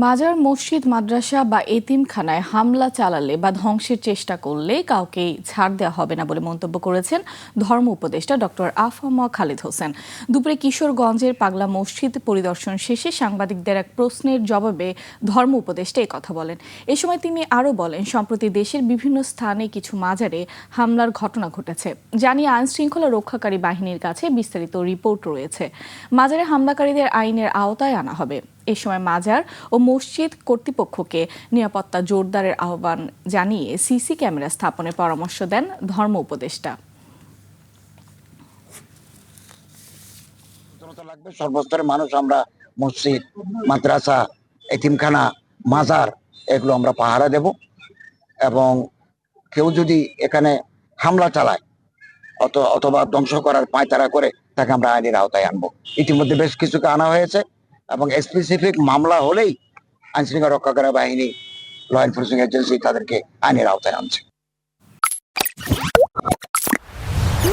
মাজার, মসজিদ, মাদ্রাসা বা এতিমখানায় হামলা চালালে বা ধ্বংসের চেষ্টা করলে কাউকেই ছাড় দেওয়া হবে না বলে মন্তব্য করেছেন ধর্ম উপদেষ্টা ডক্টর আফামা খালিদ হোসেন। দুপুরে কিশোরগঞ্জের পাগলা মসজিদ পরিদর্শন শেষে সাংবাদিকদের এক প্রশ্নের জবাবে ধর্ম উপদেষ্টা এই কথা বলেন। এ সময় তিনি আরও বলেন, সম্প্রতি দেশের বিভিন্ন স্থানে কিছু মাজারে হামলার ঘটনা ঘটেছে, জানিয়ে আইন শৃঙ্খলা রক্ষাকারী বাহিনীর কাছে বিস্তারিত রিপোর্ট রয়েছে। মাজারে হামলাকারীদের আইনের আওতায় আনা হবে। এ সময় মাজার ও মসজিদ কর্তৃপক্ষকে নিরাপত্তা জোরদারের আহ্বান জানিয়ে সিসি ক্যামেরা স্থাপনের পরামর্শ দেন ধর্ম উপদেষ্টা। সর্বস্তরের মানুষ আমরা মসজিদ, মাদ্রাসা, এতিমখানা, মাজার এগুলো আমরা পাহারা দেব এবং কেউ যদি এখানে হামলা চালায় অথবা ধ্বংস করার পায়তারা করে তাকে আমরা আইনের আওতায় আনবো। ইতিমধ্যে বেশ কিছুকে আনা হয়েছে এবং স্পেসিফিক মামলা হলেই আইন শৃঙ্খলা রক্ষাকারী বাহিনী, ল এনফোর্সিং এজেন্সি তাদেরকে আইনের আওতায় আনছে।